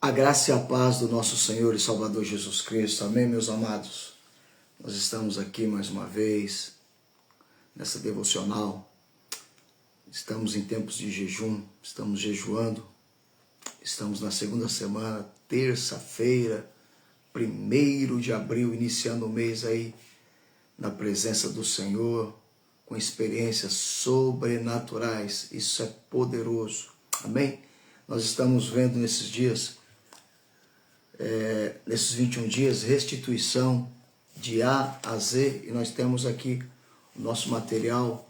A graça e a paz do nosso Senhor e Salvador Jesus Cristo. Amém, meus amados? Nós estamos aqui mais uma vez, nessa devocional. Estamos em tempos de jejum, estamos jejuando. Estamos na segunda semana, terça-feira, 1º de abril, iniciando o mês aí, na presença do Senhor, com experiências sobrenaturais. Isso é poderoso. Amém? Nós estamos vendo nesses dias, nesses 21 dias, restituição de A a Z, e nós temos aqui o nosso material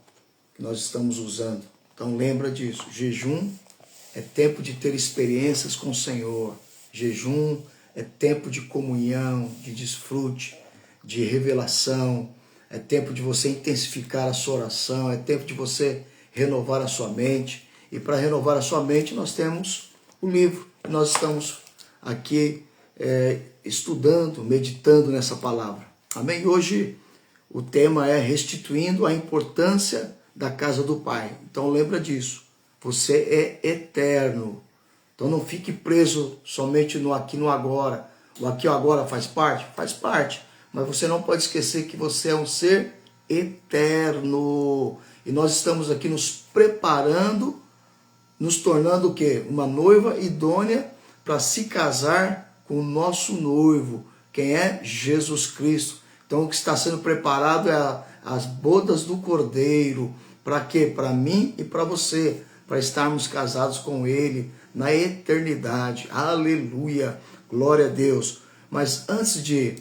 que nós estamos usando. Então lembra disso, jejum é tempo de ter experiências com o Senhor, jejum é tempo de comunhão, de desfrute, de revelação, é tempo de você intensificar a sua oração, é tempo de você renovar a sua mente, e para renovar a sua mente nós temos o livro, nós estamos aqui estudando, meditando nessa palavra. Amém? Hoje o tema é restituindo a importância da casa do Pai. Então lembra disso, você é eterno. Então não fique preso somente no aqui e no agora. O aqui e o agora faz parte? Faz parte. Mas você não pode esquecer que você é um ser eterno. E nós estamos aqui nos preparando, nos tornando o quê? Uma noiva idônea para se casar com o nosso noivo, quem é Jesus Cristo. Então o que está sendo preparado é as bodas do Cordeiro. Para quê? Para mim e para você, para estarmos casados com Ele na eternidade. Aleluia, glória a Deus. Mas antes de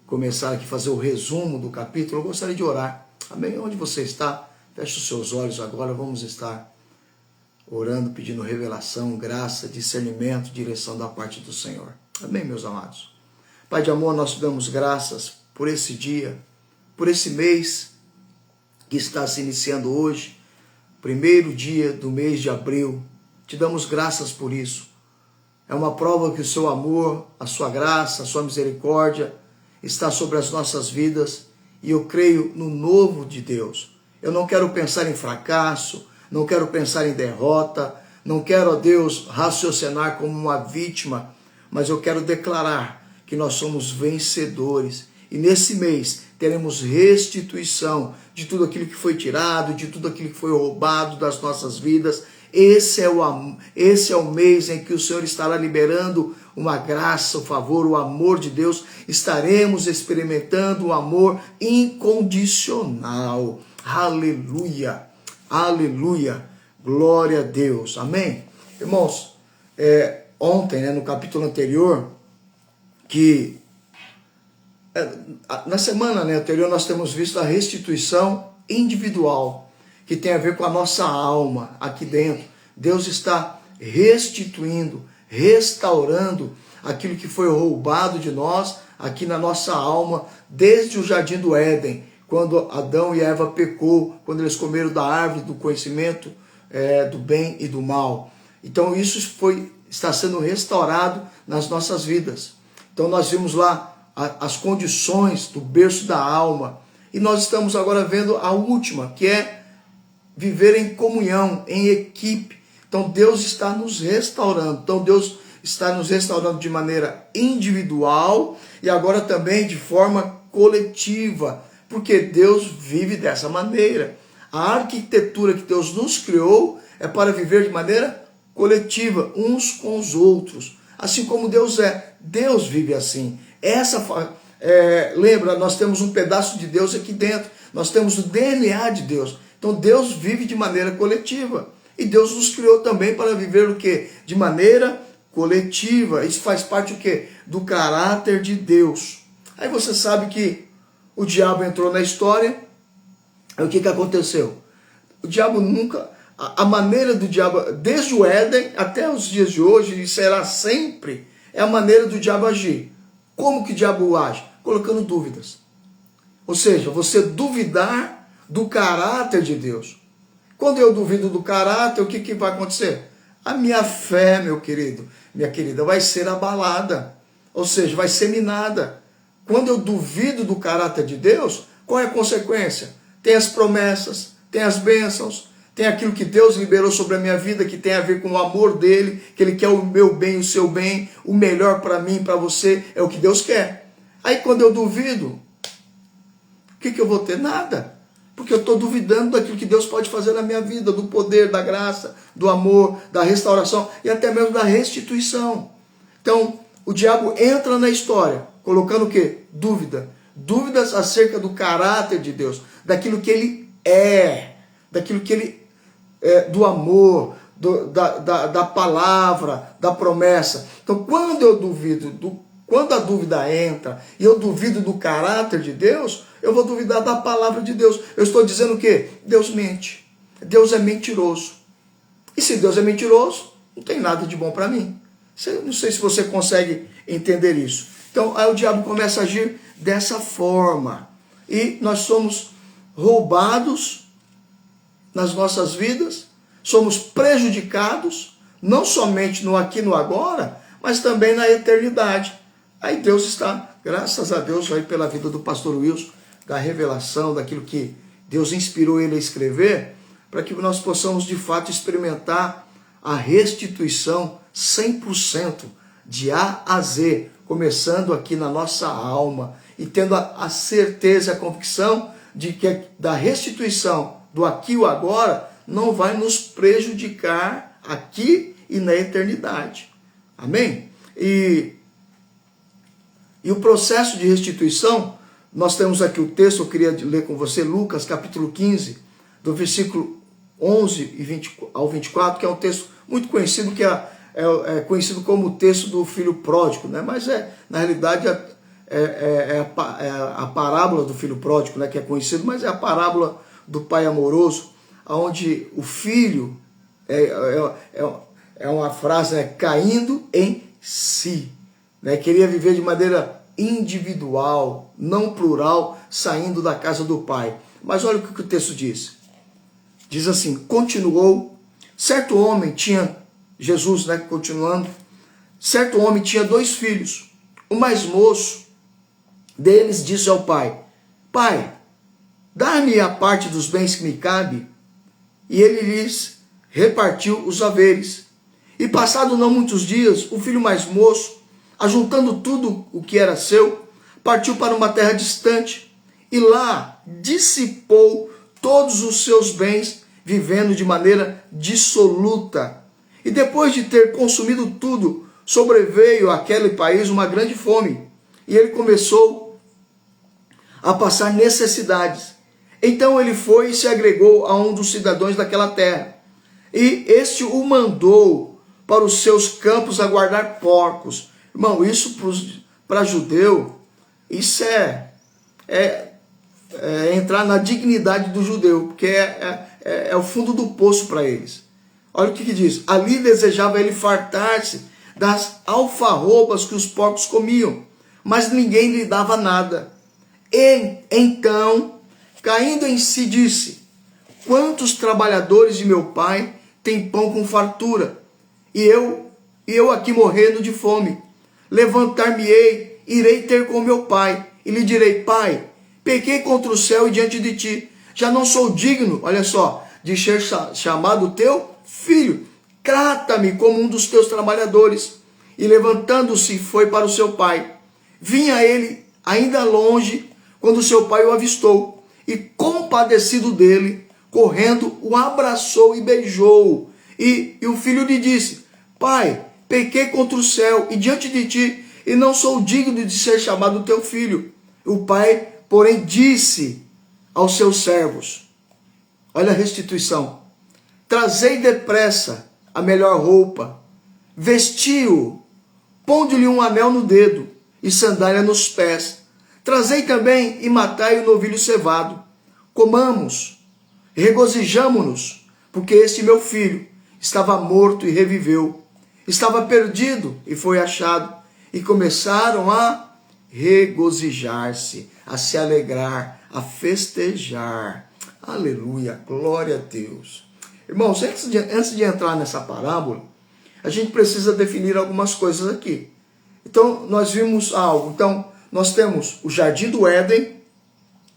começar aqui a fazer o resumo do capítulo, eu gostaria de orar. Amém? Onde você está? Feche os seus olhos agora, vamos estar orando, pedindo revelação, graça, discernimento, direção da parte do Senhor. Amém, meus amados? Pai de amor, nós te damos graças por esse dia, por esse mês que está se iniciando hoje, 1º dia do mês de abril. Te damos graças por isso. É uma prova que o seu amor, a sua graça, a sua misericórdia está sobre as nossas vidas, e eu creio no novo de Deus. Eu não quero pensar em fracasso, não quero pensar em derrota, não quero, ó Deus, raciocinar como uma vítima, mas eu quero declarar que nós somos vencedores. E nesse mês teremos restituição de tudo aquilo que foi tirado, de tudo aquilo que foi roubado das nossas vidas. Esse é o mês em que o Senhor estará liberando uma graça, o favor, o amor de Deus. Estaremos experimentando o amor incondicional. Aleluia. Aleluia, glória a Deus, amém? Irmãos, ontem, no capítulo anterior, na semana anterior nós temos visto a restituição individual, que tem a ver com a nossa alma aqui dentro. Deus está restituindo, restaurando aquilo que foi roubado de nós aqui na nossa alma, desde o jardim do Éden, quando Adão e Eva pecou, quando eles comeram da árvore do conhecimento do bem e do mal. Então isso está sendo restaurado nas nossas vidas. Então nós vimos lá as condições do berço da alma, e nós estamos agora vendo a última, que é viver em comunhão, em equipe. Então Deus está nos restaurando. Então Deus está nos restaurando de maneira individual e agora também de forma coletiva, porque Deus vive dessa maneira. A arquitetura que Deus nos criou é para viver de maneira coletiva, uns com os outros. Assim como Deus é. Deus vive assim. Lembra, nós temos um pedaço de Deus aqui dentro. Nós temos o DNA de Deus. Então Deus vive de maneira coletiva. E Deus nos criou também para viver o quê? De maneira coletiva. Isso faz parte o quê? Do caráter de Deus. Aí você sabe que o diabo entrou na história. Aí o que aconteceu? O diabo nunca... A maneira do diabo, desde o Éden até os dias de hoje, e será sempre, é a maneira do diabo agir. Como que o diabo age? Colocando dúvidas. Ou seja, você duvidar do caráter de Deus. Quando eu duvido do caráter, o que vai acontecer? A minha fé, meu querido, minha querida, vai ser abalada. Ou seja, vai ser minada. Quando eu duvido do caráter de Deus, qual é a consequência? Tem as promessas, tem as bênçãos, tem aquilo que Deus liberou sobre a minha vida, que tem a ver com o amor dele, que ele quer o meu bem, o seu bem, o melhor para mim, para você, é o que Deus quer. Aí quando eu duvido, o que eu vou ter? Nada. Porque eu estou duvidando daquilo que Deus pode fazer na minha vida, do poder, da graça, do amor, da restauração e até mesmo da restituição. Então, o diabo entra na história, colocando o quê? Dúvida. Dúvidas acerca do caráter de Deus, daquilo que ele é, daquilo que ele é, do amor, da palavra, da promessa. Então, quando eu duvido, quando a dúvida entra e eu duvido do caráter de Deus, eu vou duvidar da palavra de Deus. Eu estou dizendo o quê? Deus mente. Deus é mentiroso. E se Deus é mentiroso, não tem nada de bom para mim. Não sei se você consegue entender isso. Então, aí o diabo começa a agir dessa forma. E nós somos roubados nas nossas vidas, somos prejudicados, não somente no aqui e no agora, mas também na eternidade. Aí Deus está, graças a Deus, aí pela vida do pastor Wilson, da revelação, daquilo que Deus inspirou ele a escrever, para que nós possamos de fato experimentar a restituição 100%, de A a Z, começando aqui na nossa alma, e tendo a certeza, a convicção de que da restituição do aqui e o agora não vai nos prejudicar aqui e na eternidade. Amém? E o processo de restituição, nós temos aqui o texto, eu queria ler com você, Lucas capítulo 15, do versículo 11 ao 24, que é um texto muito conhecido, que é conhecido como o texto do filho pródigo, né? Mas na realidade a parábola do filho pródigo, né? Que é conhecido, mas é a parábola do pai amoroso, onde o filho é uma frase, né? Caindo em si, né? Queria viver de maneira individual, não plural, saindo da casa do pai. Mas olha o que o texto diz. Diz assim, continuou, certo homem tinha, Jesus, né, continuando, certo homem tinha 2 filhos. O mais moço deles disse ao pai, pai, dá-me a parte dos bens que me cabe. E ele lhes repartiu os haveres. E passado não muitos dias, o filho mais moço, ajuntando tudo o que era seu, partiu para uma terra distante, e lá dissipou todos os seus bens, vivendo de maneira dissoluta. E depois de ter consumido tudo, sobreveio àquele país uma grande fome, e ele começou a passar necessidades. Então ele foi e se agregou a um dos cidadãos daquela terra, e este o mandou para os seus campos a guardar porcos. Irmão, isso para judeu, isso é entrar na dignidade do judeu, porque é o fundo do poço para eles. Olha o que diz. Ali desejava ele fartar-se das alfarrobas que os porcos comiam, mas ninguém lhe dava nada. E então, caindo em si, disse, quantos trabalhadores de meu pai têm pão com fartura, e eu aqui morrendo de fome? Levantar-me-ei, irei ter com meu pai, e lhe direi, pai, pequei contra o céu e diante de ti, já não sou digno, olha só, de ser chamado teu filho, trata-me como um dos teus trabalhadores. E levantando-se foi para o seu pai. Vinha ele ainda longe, quando seu pai o avistou, e compadecido dele, correndo, o abraçou e beijou. E o filho lhe disse, pai, pequei contra o céu e diante de ti, e não sou digno de ser chamado teu filho. O pai, porém, disse aos seus servos, olha a restituição, trazei depressa a melhor roupa, vestiu, pondo-lhe um anel no dedo e sandália nos pés. Trazei também e matai o novilho cevado. Comamos, regozijamo-nos, porque este meu filho estava morto e reviveu, estava perdido e foi achado. E começaram a regozijar-se, a se alegrar, a festejar. Aleluia, glória a Deus. Irmãos, antes de entrar nessa parábola, a gente precisa definir algumas coisas aqui. Então, nós vimos algo. Então, nós temos o jardim do Éden,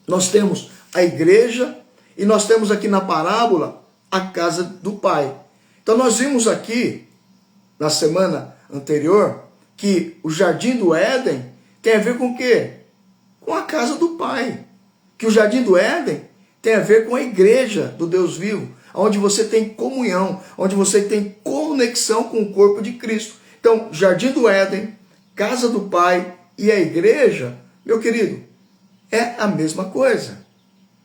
nós temos a igreja, e nós temos aqui na parábola a casa do Pai. Então nós vimos aqui, na semana anterior, que o Jardim do Éden tem a ver com o quê? Com a casa do Pai. Que o Jardim do Éden tem a ver com a igreja do Deus vivo, onde você tem comunhão, onde você tem conexão com o corpo de Cristo. Então, Jardim do Éden, casa do Pai e a igreja, meu querido, é a mesma coisa.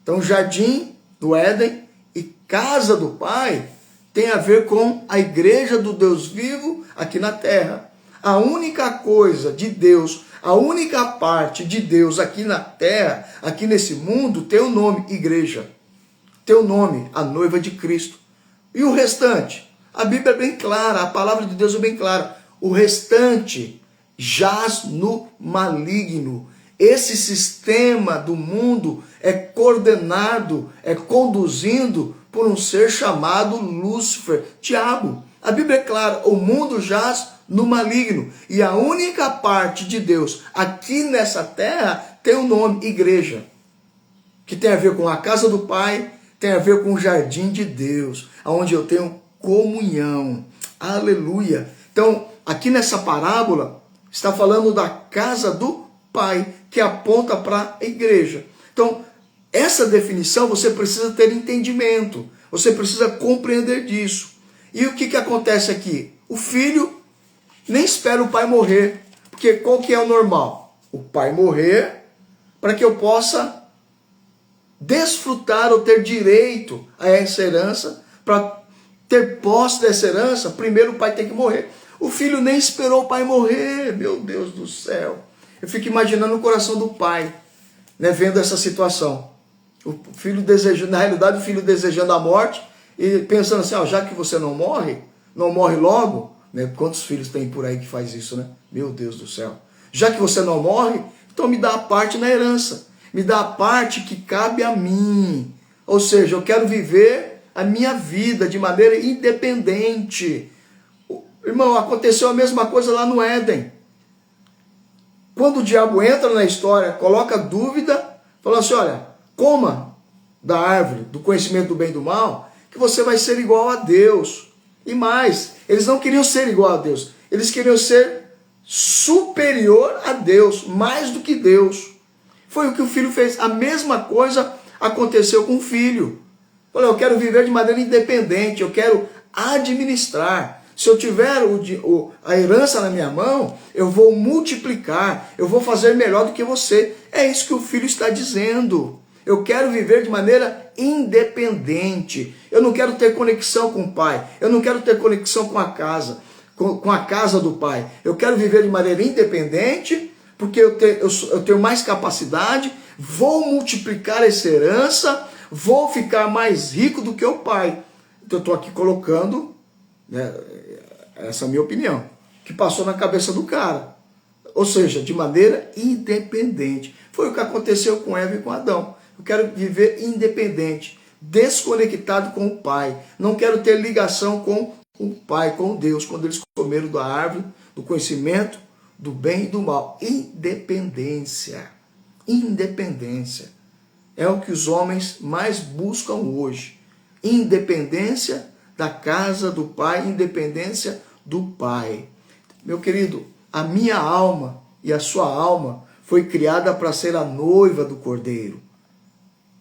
Então, Jardim do Éden e casa do Pai tem a ver com a igreja do Deus vivo aqui na terra. A única coisa de Deus, a única parte de Deus aqui na terra, aqui nesse mundo, tem o nome igreja. Tem o nome, a noiva de Cristo. E o restante? A Bíblia é bem clara, a palavra de Deus é bem clara. O restante jaz no maligno. Esse sistema do mundo é coordenado, é conduzido por um ser chamado Lúcifer, diabo. A Bíblia é clara, o mundo jaz no maligno. E a única parte de Deus aqui nessa terra tem o nome igreja, que tem a ver com a casa do Pai, tem a ver com o jardim de Deus, onde eu tenho comunhão. Aleluia! Então, aqui nessa parábola, está falando da casa do Pai, que aponta para a igreja. Então, essa definição você precisa ter entendimento, você precisa compreender disso. E o que acontece aqui? O filho nem espera o pai morrer, porque qual que é o normal? O pai morrer para que eu possa desfrutar ou ter direito a essa herança. Para ter posse dessa herança, primeiro o pai tem que morrer. O filho nem esperou o pai morrer, meu Deus do céu. Eu fico imaginando o coração do pai, né, vendo essa situação. O filho desejando, na realidade, o filho desejando a morte e pensando assim, ó, já que você não morre logo, né? Quantos filhos tem por aí que faz isso, né? Meu Deus do céu. Já que você não morre, então me dá a parte na herança. Me dá a parte que cabe a mim. Ou seja, eu quero viver a minha vida de maneira independente. Irmão, aconteceu a mesma coisa lá no Éden. Quando o diabo entra na história, coloca dúvida, fala assim, olha, coma da árvore do conhecimento do bem e do mal, que você vai ser igual a Deus. E mais, eles não queriam ser igual a Deus, eles queriam ser superior a Deus, mais do que Deus. Foi o que o filho fez. A mesma coisa aconteceu com o filho. Falou, eu quero viver de maneira independente, eu quero administrar. Se eu tiver a herança na minha mão, eu vou multiplicar, eu vou fazer melhor do que você. É isso que o filho está dizendo. Eu quero viver de maneira independente. Eu não quero ter conexão com o pai. Eu não quero ter conexão com a casa, com a casa do pai. Eu quero viver de maneira independente, porque eu tenho mais capacidade, vou multiplicar essa herança, vou ficar mais rico do que o pai. Então eu estou aqui colocando, né, essa é a minha opinião, que passou na cabeça do cara. Ou seja, de maneira independente. Foi o que aconteceu com Eva e com Adão. Eu quero viver independente, desconectado com o Pai. Não quero ter ligação com o Pai, com Deus, quando eles comeram da árvore, do conhecimento, do bem e do mal. Independência. Independência. É o que os homens mais buscam hoje. Independência da casa do Pai, independência do Pai. Meu querido, a minha alma e a sua alma foi criada para ser a noiva do Cordeiro.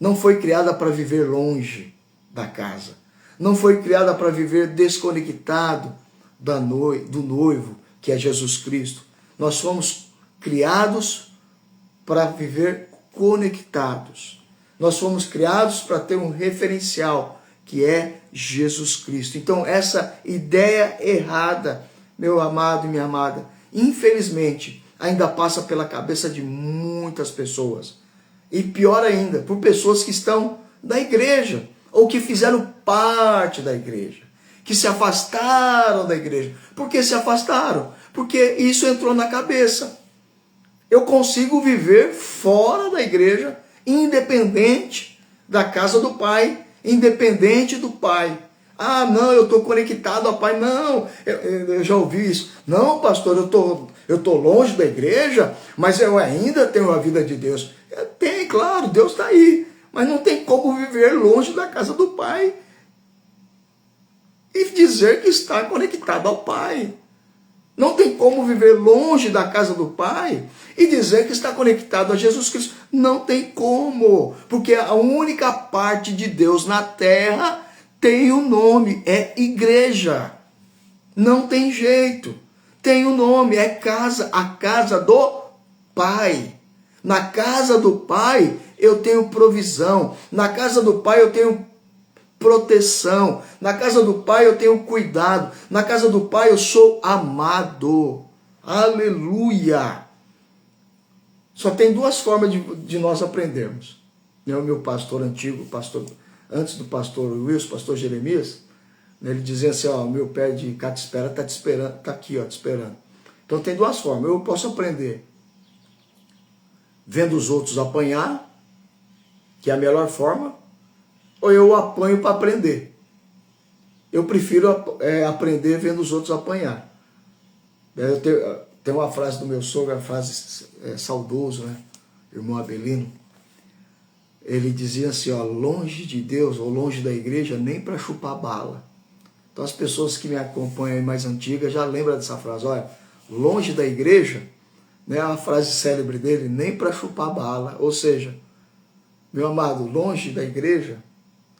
Não foi criada para viver longe da casa. Não foi criada para viver desconectado do noivo, que é Jesus Cristo. Nós fomos criados para viver conectados. Nós fomos criados para ter um referencial, que é Jesus Cristo. Então, essa ideia errada, meu amado e minha amada, infelizmente, ainda passa pela cabeça de muitas pessoas. E pior ainda, por pessoas que estão da igreja, ou que fizeram parte da igreja, que se afastaram da igreja. Por que se afastaram? Porque isso entrou na cabeça. Eu consigo viver fora da igreja, independente da casa do Pai, independente do Pai. Ah, não, eu estou conectado ao Pai. Não, eu já ouvi isso. Não, pastor, eu tô longe da igreja, mas eu ainda tenho a vida de Deus. Tem, claro, Deus está aí. Mas não tem como viver longe da casa do Pai. dizer que está conectado ao Pai. Não tem como viver longe da casa do Pai e dizer que está conectado a Jesus Cristo. Não tem como, porque a única parte de Deus na terra tem um nome, é igreja. Não tem jeito. Tem um nome, é casa, a casa do Pai. Na casa do Pai eu tenho provisão. Na casa do Pai eu tenho proteção. Na casa do Pai eu tenho cuidado. Na casa do Pai eu sou amado. Aleluia! Só tem duas formas de nós aprendermos. O meu pastor antigo, antes do pastor Wilson, pastor Jeremias, ele dizia assim, ó, meu pé de cata-espera está te esperando, está aqui, ó, te esperando. Então tem duas formas. Eu posso aprender vendo os outros apanhar, que é a melhor forma, ou eu apanho para aprender. Eu prefiro aprender vendo os outros apanhar. Eu tenho uma frase do meu sogro, uma frase saudoso, né? Irmão Abelino. Ele dizia assim, ó, longe de Deus ou longe da igreja, nem para chupar bala. Então as pessoas que me acompanham aí mais antigas já lembram dessa frase. Olha, longe da igreja, né, a frase célebre dele, nem para chupar bala. Ou seja, meu amado, longe da igreja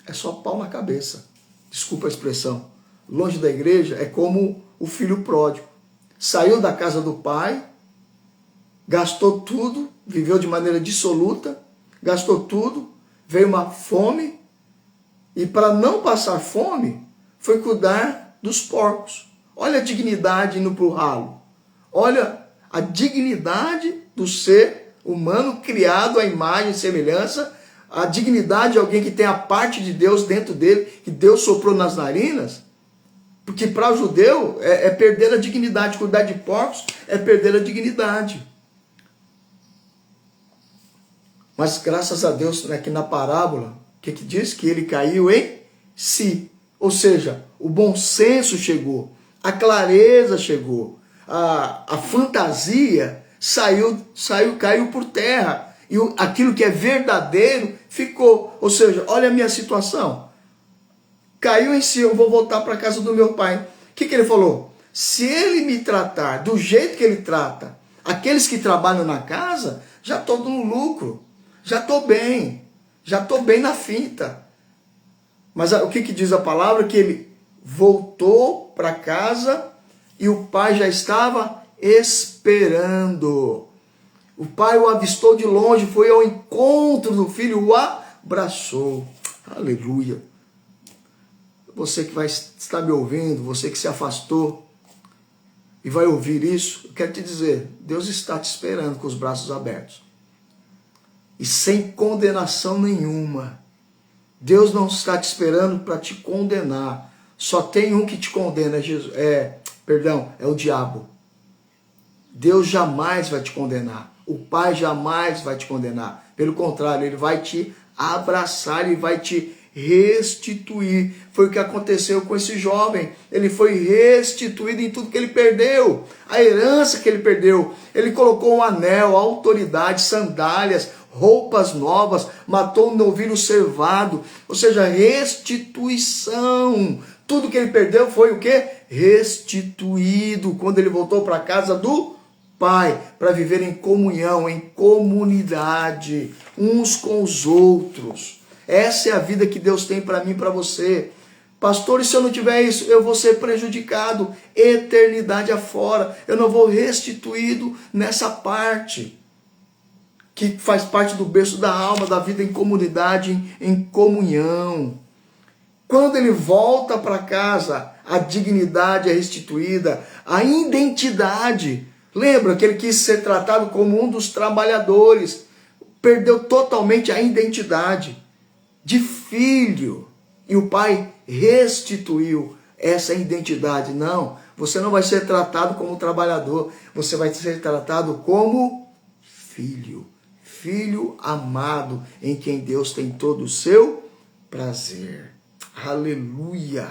é só pau na cabeça. Desculpa a expressão. Longe da igreja é como o filho pródigo. Saiu da casa do pai, gastou tudo, viveu de maneira dissoluta, gastou tudo, veio uma fome, e para não passar fome, foi cuidar dos porcos. Olha a dignidade indo para o ralo. Olha a dignidade do ser humano criado à imagem e semelhança, a dignidade de alguém que tem a parte de Deus dentro dele, que Deus soprou nas narinas, porque para o judeu é perder a dignidade. Cuidar de porcos é perder a dignidade. Mas graças a Deus, aqui na parábola, o que diz? Que ele caiu em si. Ou seja, o bom senso chegou, a clareza chegou, a fantasia caiu por terra. E aquilo que é verdadeiro ficou. Ou seja, olha a minha situação. Caiu em si, eu vou voltar para a casa do meu pai. O que ele falou? Se ele me tratar do jeito que ele trata aqueles que trabalham na casa, já estou no lucro. Já estou bem na finta. Mas o que diz a palavra? Que ele voltou para casa e o pai já estava esperando. O pai o avistou de longe, foi ao encontro do filho, o abraçou. Aleluia. Você que vai estar me ouvindo, você que se afastou e vai ouvir isso, eu quero te dizer, Deus está te esperando com os braços abertos. E sem condenação nenhuma. Deus não está te esperando para te condenar. Só tem um que te condena, é o diabo. Deus jamais vai te condenar. O Pai jamais vai te condenar. Pelo contrário, Ele vai te abraçar e vai te restituir. Foi o que aconteceu com esse jovem. Ele foi restituído em tudo que ele perdeu. A herança que ele perdeu. Ele colocou um anel, autoridade, sandálias, roupas novas, matou um novilho cevado, ou seja, restituição. Tudo que ele perdeu foi o quê? Restituído, quando ele voltou para a casa do Pai, para viver em comunhão, em comunidade, uns com os outros. Essa é a vida que Deus tem para mim e para você. Pastor, e se eu não tiver isso, eu vou ser prejudicado, eternidade afora, eu não vou restituído nessa parte que faz parte do berço da alma, da vida em comunidade, em comunhão. Quando ele volta para casa, a dignidade é restituída, a identidade. Lembra que ele quis ser tratado como um dos trabalhadores, perdeu totalmente a identidade de filho. E o pai restituiu essa identidade. Não, você não vai ser tratado como trabalhador, você vai ser tratado como filho. Filho amado, em quem Deus tem todo o seu prazer. Aleluia.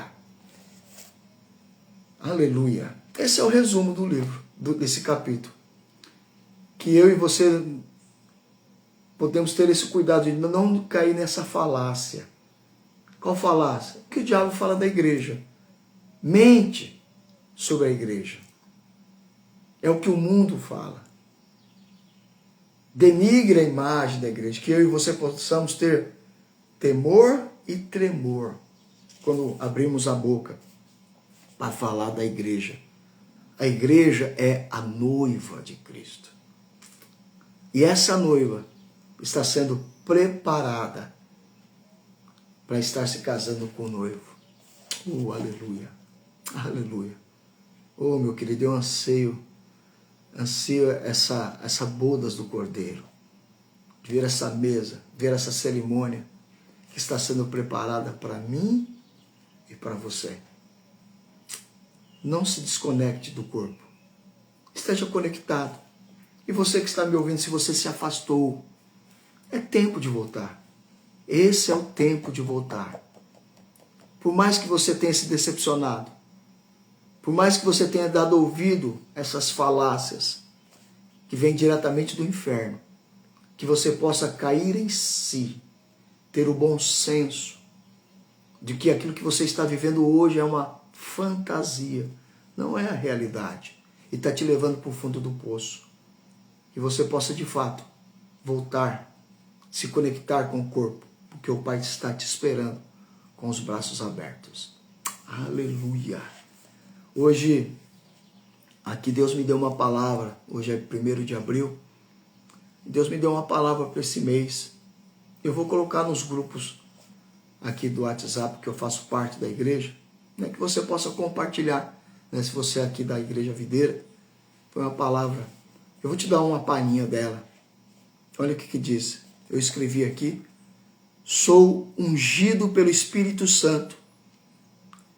Aleluia. Esse é o resumo do livro, desse capítulo. Que eu e você podemos ter esse cuidado de não cair nessa falácia. Qual falácia? Que o diabo fala da igreja. mente sobre a igreja. É o que o mundo fala. Denigre a imagem da igreja, que eu e você possamos ter temor e tremor quando abrimos a boca para falar da igreja. A igreja é a noiva de Cristo. E essa noiva está sendo preparada para estar se casando com o noivo. Aleluia. Aleluia. Meu querido, eu ansio essa bodas do Cordeiro, de ver essa mesa, ver essa cerimônia que está sendo preparada para mim e para você. Não se desconecte do corpo. Esteja conectado. E você que está me ouvindo, se você se afastou, é tempo de voltar. Esse é o tempo de voltar. Por mais que você tenha se decepcionado, por mais que você tenha dado ouvido a essas falácias que vêm diretamente do inferno, que você possa cair em si, ter o bom senso de que aquilo que você está vivendo hoje é uma fantasia, não é a realidade, e está te levando para o fundo do poço. Que você possa de fato voltar, se conectar com o corpo, porque o Pai está te esperando com os braços abertos. Aleluia! Hoje, aqui Deus me deu uma palavra, hoje é 1º de abril, Deus me deu uma palavra para esse mês. Eu vou colocar nos grupos aqui do WhatsApp, que eu faço parte da igreja, né, que você possa compartilhar, né, se você é aqui da Igreja Videira. Foi uma palavra, eu vou te dar uma palhinha dela. Olha o que diz, eu escrevi aqui: sou ungido pelo Espírito Santo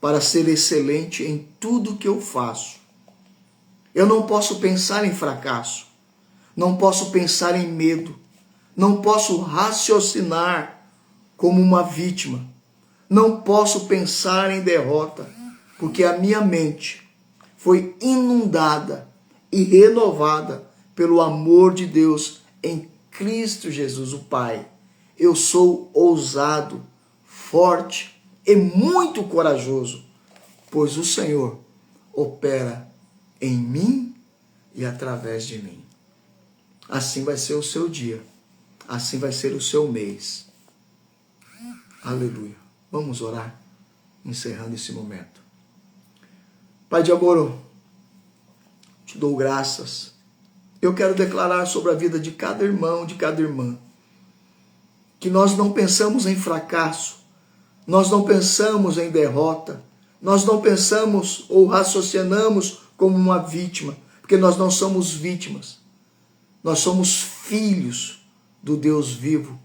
para ser excelente em tudo que eu faço. Eu não posso pensar em fracasso, não posso pensar em medo, não posso raciocinar como uma vítima, não posso pensar em derrota, porque a minha mente foi inundada e renovada pelo amor de Deus em Cristo Jesus, o Pai. Eu sou ousado, forte e muito corajoso, pois o Senhor opera em mim e através de mim. Assim vai ser o seu dia, assim vai ser o seu mês. Aleluia. Vamos orar, encerrando esse momento. Pai de amor, eu te dou graças. Eu quero declarar sobre a vida de cada irmão, de cada irmã, que nós não pensamos em fracasso, nós não pensamos em derrota, nós não pensamos ou raciocinamos como uma vítima, porque nós não somos vítimas. Nós somos filhos do Deus vivo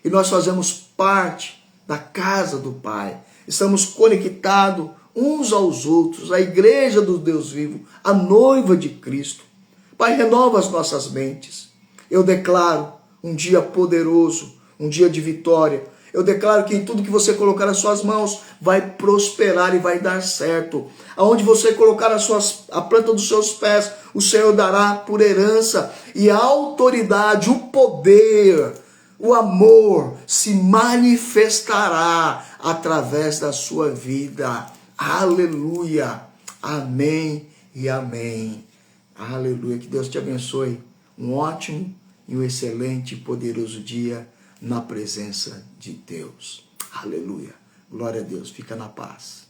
e nós fazemos parte da casa do Pai. Estamos conectados uns aos outros, a igreja do Deus vivo, a noiva de Cristo. Pai, renova as nossas mentes. Eu declaro um dia poderoso, um dia de vitória. Eu declaro que em tudo que você colocar nas suas mãos vai prosperar e vai dar certo. Aonde você colocar a planta dos seus pés, o Senhor dará por herança. E a autoridade, o poder, o amor se manifestará através da sua vida. Aleluia. Amém e amém. Aleluia. Que Deus te abençoe. Um ótimo e um excelente e poderoso dia na presença de Deus. Aleluia. Glória a Deus. Fica na paz.